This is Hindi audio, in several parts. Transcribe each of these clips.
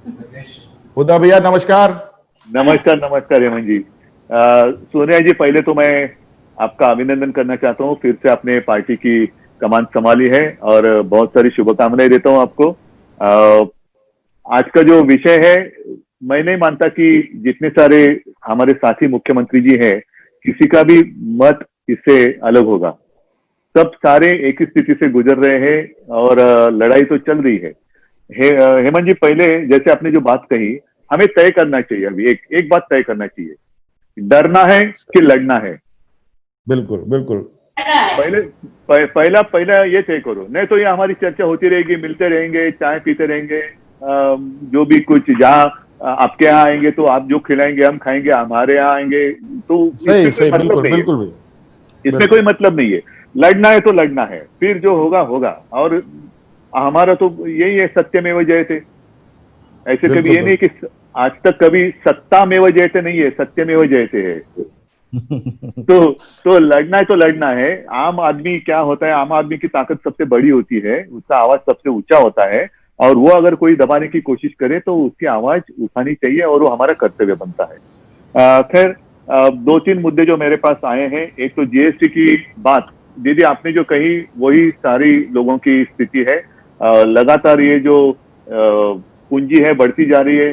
हुदा भैया नमस्कार। नमस्कार नमस्कार हेमंत जी। सोनिया जी, पहले तो मैं आपका अभिनंदन करना चाहता हूँ, फिर से आपने पार्टी की कमान संभाली है और बहुत सारी शुभकामनाएं देता हूँ आपको। आज का जो विषय है, मैं नहीं मानता कि जितने सारे हमारे साथी मुख्यमंत्री जी हैं, किसी का भी मत इससे अलग होगा। सब सारे एक ही स्थिति से गुजर रहे हैं और लड़ाई तो चल रही है। हेमंत जी, पहले जैसे आपने जो बात कही, हमें तय करना चाहिए। अभी एक एक बात तय करना चाहिए, डरना है कि लड़ना है। बिल्कुल बिल्कुल। पहले पहला पहला ये तय करो, नहीं तो ये हमारी चर्चा होती रहेगी, मिलते रहेंगे, चाय पीते रहेंगे। जो भी कुछ जहाँ आपके यहाँ आएंगे तो आप जो खिलाएंगे हम खाएंगे, हमारे यहाँ आएंगे तो सही इसमें कोई सही, मतलब बिल्कुल नहीं है। बिल्कुल भैया। इसमें कोई बिल्कुल मतलब नहीं है। लड़ना है तो लड़ना है, फिर जो होगा होगा। और हमारा तो यही है, सत्यमेव जयते। ऐसे कभी बिल्कुल ये नहीं बिल्कुल। कि आज तक कभी सत्तामेव जयते नहीं है, सत्यमेव जयते है। तो लड़ना है तो लड़ना है। आम आदमी क्या होता है, आम आदमी की ताकत सबसे बड़ी होती है, उसका आवाज सबसे ऊंचा होता है। और वो अगर कोई दबाने की कोशिश करे तो उसकी आवाज उठानी चाहिए और वो हमारा कर्तव्य बनता है। खैर, दो तीन मुद्दे जो मेरे पास आए हैं, एक तो जीएसटी की बात। दीदी आपने जो कही वही सारी लोगों की स्थिति है। लगातार ये जो पूंजी है बढ़ती जा रही है,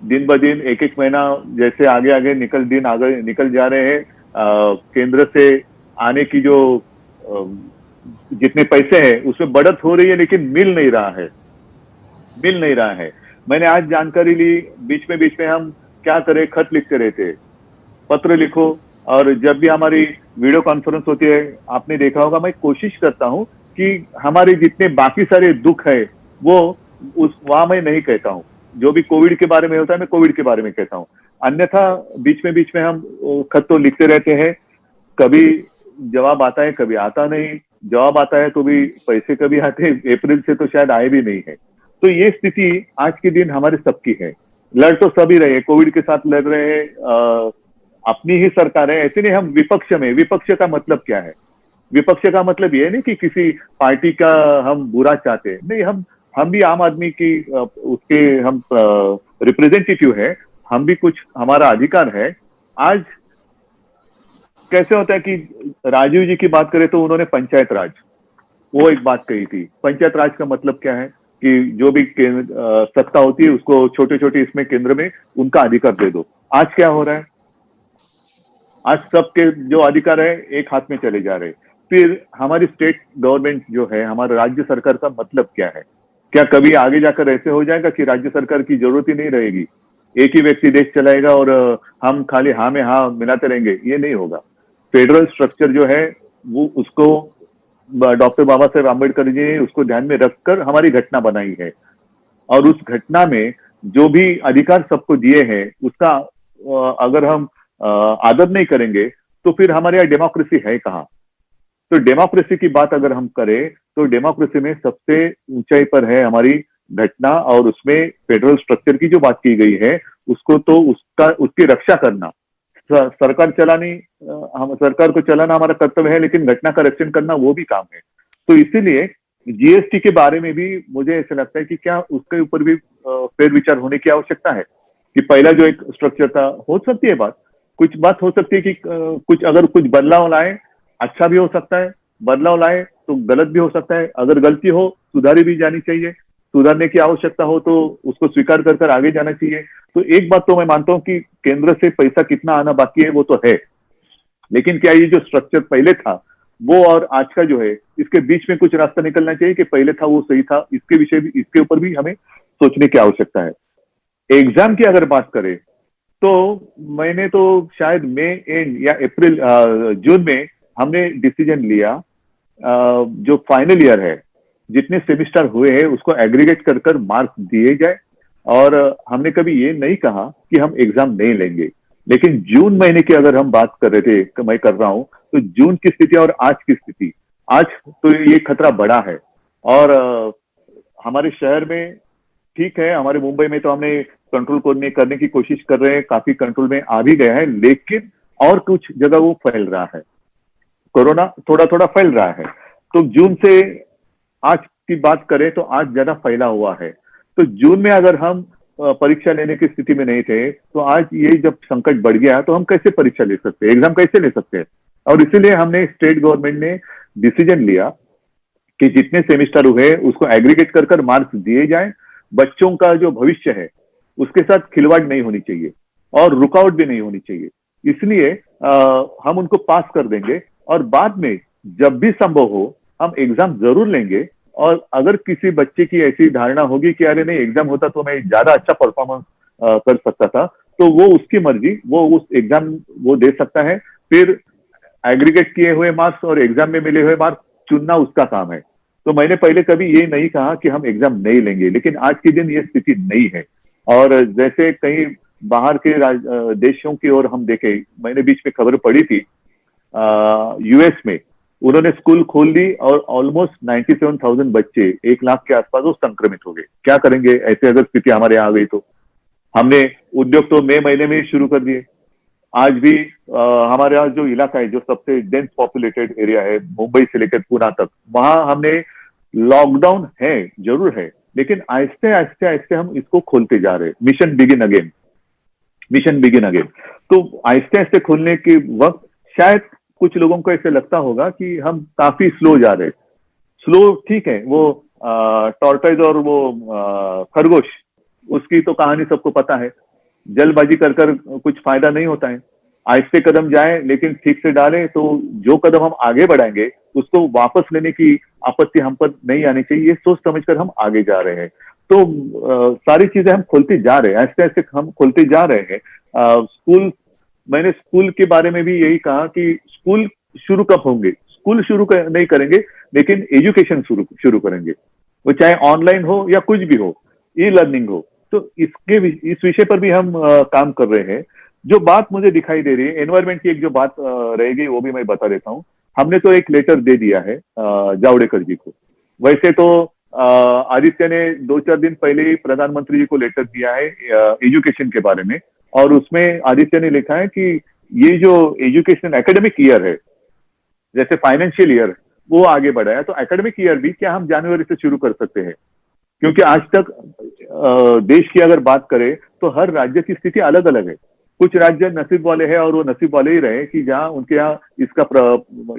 दिन ब दिन एक एक महीना जैसे आगे आगे दिन आगे निकल जा रहे हैं। केंद्र से आने की जो अ, जितने पैसे हैं उसमें बढ़त हो रही है, लेकिन मिल नहीं रहा है। मैंने आज जानकारी ली, बीच में हम क्या करें, खत लिखते रहते, पत्र लिखो। और जब भी हमारी वीडियो कॉन्फ्रेंस होती है, आपने देखा होगा, मैं कोशिश करता हूं कि हमारे जितने बाकी सारे दुख है वो उस वहां मैं नहीं कहता हूं। जो भी कोविड के बारे में होता है मैं कोविड के बारे में कहता हूं। अन्यथा बीच में हम खत तो लिखते रहते हैं। कभी जवाब आता है, कभी आता नहीं। जवाब आता है तो भी पैसे कभी आते हैं, अप्रैल से तो शायद आए भी नहीं है। तो ये स्थिति आज के दिन हमारे सबकी है। लड़ तो सभी रहे हैं, कोविड के साथ लड़ रहे हैं। अपनी ही सरकार है, ऐसे नहीं हम विपक्ष में। विपक्ष का मतलब क्या है? विपक्ष का मतलब ये नहीं कि किसी पार्टी का हम बुरा चाहते हैं, नहीं। हम भी आम आदमी की उसके हम रिप्रेजेंटेटिव है। हम भी कुछ हमारा अधिकार है। आज कैसे होता है कि राजीव जी की बात करें तो उन्होंने पंचायत राज, वो एक बात कही थी। पंचायत राज का मतलब क्या है कि जो भी सत्ता होती है उसको छोटे छोटे इसमें केंद्र में उनका अधिकार दे दो। आज क्या हो रहा है? आज सबके जो अधिकार है एक हाथ में चले जा रहे हैं। फिर हमारी स्टेट गवर्नमेंट जो है, हमारा राज्य सरकार का मतलब क्या है? क्या कभी आगे जाकर ऐसे हो जाएगा कि राज्य सरकार की जरूरत ही नहीं रहेगी, एक ही व्यक्ति देश चलाएगा और हम खाली हाँ में हाँ मिलाते रहेंगे? ये नहीं होगा। फेडरल स्ट्रक्चर जो है वो उसको डॉक्टर बाबा साहेब आम्बेडकर जी ने उसको ध्यान में रखकर हमारी घटना बनाई है। और उस घटना में जो भी अधिकार सबको दिए हैं उसका अगर हम आदर नहीं करेंगे तो फिर हमारे यहाँ डेमोक्रेसी है कहाँ? तो डेमोक्रेसी की बात अगर हम करें तो डेमोक्रेसी में सबसे ऊंचाई पर है हमारी घटना, और उसमें फेडरल स्ट्रक्चर की जो बात की गई है उसको तो उसकी रक्षा करना। सरकार चलानी, हम सरकार को चलाना हमारा कर्तव्य है, लेकिन घटना का रक्षण करना वो भी काम है। तो इसीलिए जीएसटी के बारे में भी मुझे ऐसा लगता है कि क्या उसके ऊपर भी फेर विचार होने की आवश्यकता है। कि पहला जो एक स्ट्रक्चर था, हो सकती है बात, कुछ बात हो सकती है कि कुछ अगर कुछ बदलाव लाए, अच्छा भी हो सकता है। बदलाव लाए तो गलत भी हो सकता है। अगर गलती हो सुधारी भी जानी चाहिए। सुधारने की आवश्यकता हो तो उसको स्वीकार कर कर आगे जाना चाहिए। तो एक बात तो मैं मानता हूं कि केंद्र से पैसा कितना आना बाकी है वो तो है, लेकिन क्या ये जो स्ट्रक्चर पहले था वो और आज का जो है, इसके बीच में कुछ रास्ता निकलना चाहिए कि पहले था वो सही था। इसके विषय भी, इसके ऊपर भी हमें सोचने की आवश्यकता है। एग्जाम की अगर बात करें तो मैंने तो शायद मई एंड या अप्रैल जून में हमने डिसीजन लिया, जो फाइनल ईयर है जितने सेमिस्टर हुए हैं उसको एग्रीगेट कर कर मार्क्स दिए जाए। और हमने कभी ये नहीं कहा कि हम एग्जाम नहीं लेंगे। लेकिन जून महीने की अगर हम बात कर रहे थे, मैं कर रहा हूं, तो जून की स्थिति और आज की स्थिति, आज तो ये खतरा बड़ा है। और हमारे शहर में ठीक है, हमारे मुंबई में तो हमने कंट्रोल करने की कोशिश कर रहे हैं, काफी कंट्रोल में आ भी गया है, लेकिन और कुछ जगह वो फैल रहा है। कोरोना थोड़ा थोड़ा फैल रहा है। तो जून से आज की बात करें तो आज ज्यादा फैला हुआ है। तो जून में अगर हम परीक्षा लेने की स्थिति में नहीं थे, तो आज ये जब संकट बढ़ गया तो हम कैसे परीक्षा ले सकते हैं, एग्जाम कैसे ले सकते हैं। और इसीलिए हमने स्टेट गवर्नमेंट ने डिसीजन लिया कि जितने सेमिस्टर हुए उसको एग्रीगेट कर कर मार्क्स दिए जाएं। बच्चों का जो भविष्य है उसके साथ खिलवाड़ नहीं होनी चाहिए और रुकावट भी नहीं होनी चाहिए। इसलिए हम उनको पास कर देंगे और बाद में जब भी संभव हो हम एग्जाम जरूर लेंगे। और अगर किसी बच्चे की ऐसी धारणा होगी कि अरे नहीं एग्जाम होता तो मैं ज्यादा अच्छा परफॉर्मेंस कर सकता था, तो वो उसकी मर्जी, वो उस एग्जाम वो दे सकता है। फिर एग्रीगेट किए हुए मार्क्स और एग्जाम में मिले हुए मार्क्स चुनना उसका काम है। तो मैंने पहले कभी ये नहीं कहा कि हम एग्जाम नहीं लेंगे, लेकिन आज के दिन ये स्थिति नहीं है। और जैसे कहीं बाहर के देशों की ओर हम देखें, मैंने बीच में खबर पढ़ी थी यूएस में उन्होंने स्कूल खोल दी और ऑलमोस्ट 97,000 बच्चे 1 लाख के आसपास वो संक्रमित हो गए। क्या करेंगे ऐसे अगर स्थिति हमारे यहाँ आ गई तो। हमने उद्योग तो मई महीने में ही शुरू कर दिए। आज भी हमारे यहाँ जो इलाका है, जो सबसे डेंस पॉपुलेटेड एरिया है, मुंबई से लेकर पुणे तक, वहां हमने लॉकडाउन है जरूर है, लेकिन आहिस्ते आहिस्ते आहिस्ते हम इसको खोलते जा रहे हैं। Mission begin again, mission begin again. तो आहिस्ते आहिस्ते खोलने के वक्त शायद कुछ लोगों को ऐसे लगता होगा कि हम काफी स्लो जा रहे हैं। स्लो ठीक है, वो टॉर्टोइज और वो खरगोश, उसकी तो कहानी सबको पता है। जल्दबाजी कर कर कुछ फायदा नहीं होता है। आहिस्ते कदम जाए लेकिन ठीक से डालें, तो जो कदम हम आगे बढ़ाएंगे उसको वापस लेने की आपत्ति हम पर नहीं आनी चाहिए। ये सोच समझकर हम आगे जा रहे हैं। तो सारी चीजें हम खोलते जा रहे हैं, ऐसे ऐसे हम खोलते जा रहे हैं। स्कूल, मैंने स्कूल के बारे में भी यही कहा कि स्कूल शुरू कब होंगे, स्कूल शुरू नहीं करेंगे लेकिन एजुकेशन शुरू करेंगे, वो चाहे ऑनलाइन हो या कुछ भी हो, ई लर्निंग हो। तो इस विषय पर भी हम काम कर रहे हैं। जो बात मुझे दिखाई दे रही है एनवायरमेंट की, एक जो बात रहेगी वो भी मैं बता देता हूँ। हमने तो एक लेटर दे दिया है जावड़ेकर जी को। वैसे तो आदित्य ने 2-4 दिन पहले ही प्रधानमंत्री जी को लेटर दिया है एजुकेशन के बारे में, और उसमें आदित्य ने लिखा है कि ये जो एजुकेशन एकेडमिक ईयर है, जैसे फाइनेंशियल ईयर वो आगे बढ़ा है, तो एकेडमिक ईयर भी क्या हम जनवरी से शुरू कर सकते हैं। क्योंकि आज तक देश की अगर बात करें तो हर राज्य की स्थिति अलग अलग है। कुछ राज्य नसीब वाले हैं और वो नसीब वाले ही रहे कि जहां उनके यहाँ इसका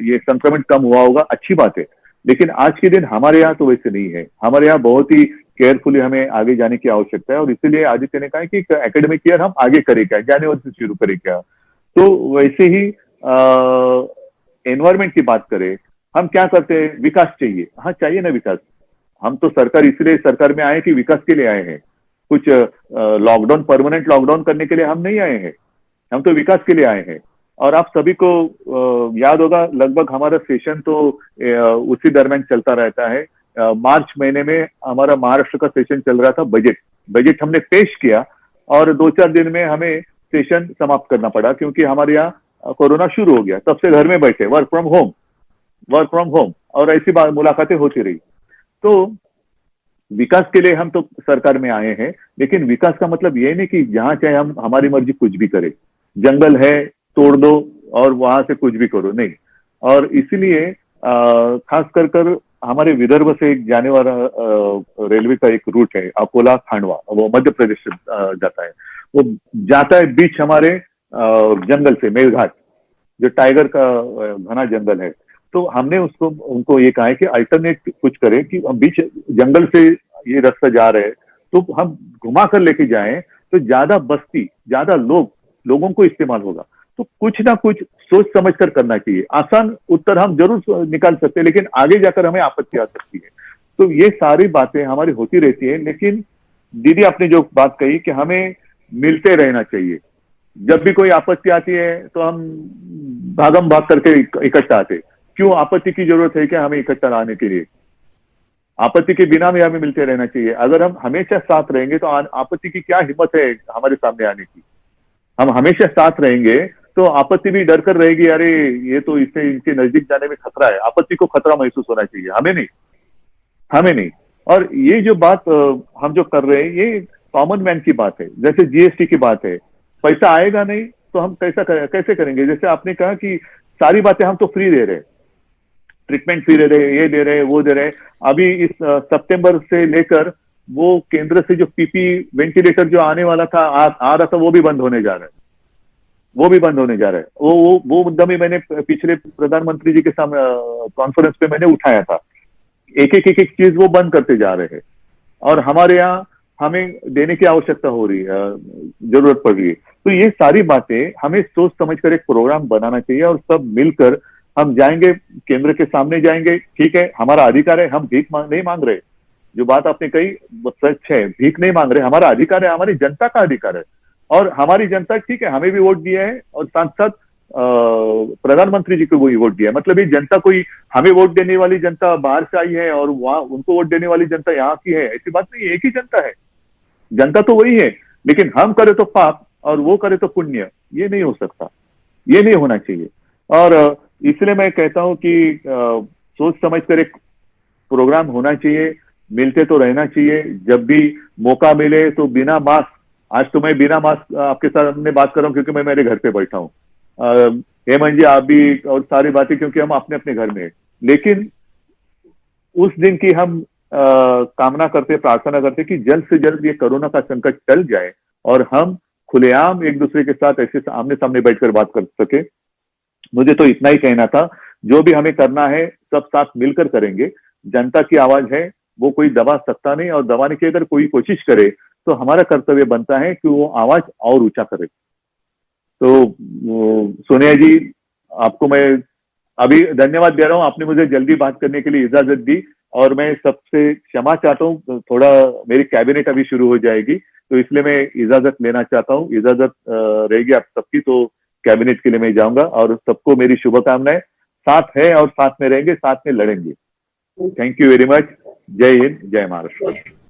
ये संक्रमण कम हुआ होगा, अच्छी बात है। लेकिन आज के दिन हमारे यहाँ तो वैसे नहीं है। हमारे यहाँ बहुत ही केयरफुली हमें आगे जाने की आवश्यकता है, और इसीलिए आदित्य ने कहा कि एकेडमिक ईयर हम आगे करें क्या, जनवरी से शुरू करें क्या। तो वैसे ही एनवायरमेंट की बात करें, हम क्या करते हैं, विकास चाहिए। हाँ चाहिए ना विकास। हम तो सरकार इसलिए सरकार में आए कि विकास के लिए आए हैं। कुछ लॉकडाउन, परमानेंट लॉकडाउन करने के लिए हम नहीं आए हैं, हम तो विकास के लिए आए हैं। और आप सभी को याद होगा, लगभग हमारा सेशन तो उसी दरमियान चलता रहता है। मार्च महीने में हमारा महाराष्ट्र का सेशन चल रहा था, बजट हमने पेश किया और 2-4 दिन में हमें सेशन समाप्त करना पड़ा, क्योंकि हमारे यहाँ कोरोना शुरू हो गया। तब से घर में बैठे, वर्क फ्रॉम होम, और ऐसी बात मुलाकातें होती रही। तो विकास के लिए हम तो सरकार में आए हैं, लेकिन विकास का मतलब ये नहीं कि जहां चाहे हम हमारी मर्जी कुछ भी करें, जंगल है तोड़ दो और वहां से कुछ भी करो, नहीं। और इसीलिए खास कर हमारे विदर्भ से एक जाने वाला रेलवे का एक रूट है अकोला खांडवा, वो मध्य प्रदेश से जाता है। वो जाता है बीच हमारे जंगल से, मेलघाट, जो टाइगर का घना जंगल है। तो हमने उनको ये कहा है कि अल्टरनेट कुछ करें, कि हम बीच जंगल से ये रास्ता जा रहे हैं तो हम घुमा कर लेके जाएं, तो ज्यादा बस्ती, ज्यादा लोगों को इस्तेमाल होगा। तो कुछ ना कुछ सोच समझ कर करना चाहिए। आसान उत्तर हम जरूर निकाल सकते हैं, लेकिन आगे जाकर हमें आपत्ति आ सकती है। तो ये सारी बातें हमारी होती रहती है। लेकिन दीदी आपने जो बात कही कि हमें मिलते रहना चाहिए। जब भी कोई आपत्ति आती है तो हम भागम भाग करके इकट्ठा आते। क्यों आपत्ति की जरूरत है क्या हमें इकट्ठा आने के लिए? आपत्ति के बिना भी हमें मिलते रहना चाहिए। अगर हम हमेशा साथ रहेंगे तो आपत्ति की क्या हिम्मत है हमारे सामने आने की। हम हमेशा साथ रहेंगे तो आपत्ति भी डर कर रहेगी, अरे ये तो इससे इनके नजदीक जाने में खतरा है। आपत्ति को खतरा महसूस होना चाहिए, हमें नहीं। और ये जो बात हम जो कर रहे हैं, ये कॉमन मैन की बात है। जैसे जीएसटी की बात है, पैसा आएगा नहीं तो हम कैसे करेंगे? जैसे आपने कहा कि सारी बातें हम तो फ्री दे रहे हैं, ट्रीटमेंट फ्री दे रहे हैं, ये दे रहे हैं, वो दे रहे हैं। अभी इस सितंबर से लेकर वो केंद्र से जो पीपी वेंटिलेटर जो आने वाला था, आ रहा था, वो भी बंद होने जा रहा है। वो भी बंद होने जा रहा है। वो मुद्दा भी मैंने पिछले प्रधानमंत्री जी के सामने कॉन्फ्रेंस पे मैंने उठाया था। एक एक चीज वो बंद करते जा रहे हैं और हमारे यहाँ हमें देने की आवश्यकता हो रही है, जरूरत पड़ रही है। तो ये सारी बातें हमें सोच समझकर एक प्रोग्राम बनाना चाहिए और सब मिलकर हम जाएंगे, केंद्र के सामने जाएंगे। ठीक है, हमारा अधिकार है, हम नहीं मांग रहे। जो बात आपने कही वो सच है, भीख नहीं मांग रहे, हमारा अधिकार है, हमारी जनता का अधिकार है। और हमारी जनता, ठीक है, हमें भी वोट दिया है और साथ साथ प्रधानमंत्री जी को भी वोट दिया है। मतलब ये जनता कोई हमें वोट देने वाली जनता बाहर से आई है और वहां उनको वोट देने वाली जनता यहाँ की है, ऐसी बात नहीं, एक ही जनता है। जनता तो वही है, लेकिन हम करे तो पाप और वो करे तो पुण्य, ये नहीं हो सकता, ये नहीं होना चाहिए। और इसलिए मैं कहता हूं कि सोच समझ कर एक प्रोग्राम होना चाहिए, मिलते तो रहना चाहिए। जब भी मौका मिले तो बिना मास्क, आज तो मैं बिना मास्क आपके सामने बात कर रहा हूं क्योंकि मैं मेरे घर पे बैठा हूं। हेमंत जी, आप भी, और सारी बातें, क्योंकि हम अपने अपने घर में हैं। लेकिन उस दिन की हम कामना करते, प्रार्थना करते कि जल्द से जल्द ये कोरोना का संकट टल जाए और हम खुलेआम एक दूसरे के साथ ऐसे आमने सामने बैठकर बात कर सके। मुझे तो इतना ही कहना था। जो भी हमें करना है सब साथ मिलकर करेंगे। जनता की आवाज है, वो कोई दबा सकता नहीं, और दबाने की अगर कोई कोशिश करे तो हमारा कर्तव्य बनता है कि वो आवाज और ऊंचा करे। तो सोनिया जी, आपको मैं अभी धन्यवाद दे रहा हूं, आपने मुझे जल्दी बात करने के लिए इजाजत दी। और मैं सबसे क्षमा चाहता हूं, थोड़ा मेरी कैबिनेट अभी शुरू हो जाएगी तो इसलिए मैं इजाजत लेना चाहता हूं। इजाजत रहेगी आप सबकी तो कैबिनेट के लिए मैं जाऊंगा, और सबको मेरी शुभकामनाएं। साथ है और साथ में रहेंगे, साथ में लड़ेंगे। Thank you very much. जय हिंद, जय महाराष्ट्र।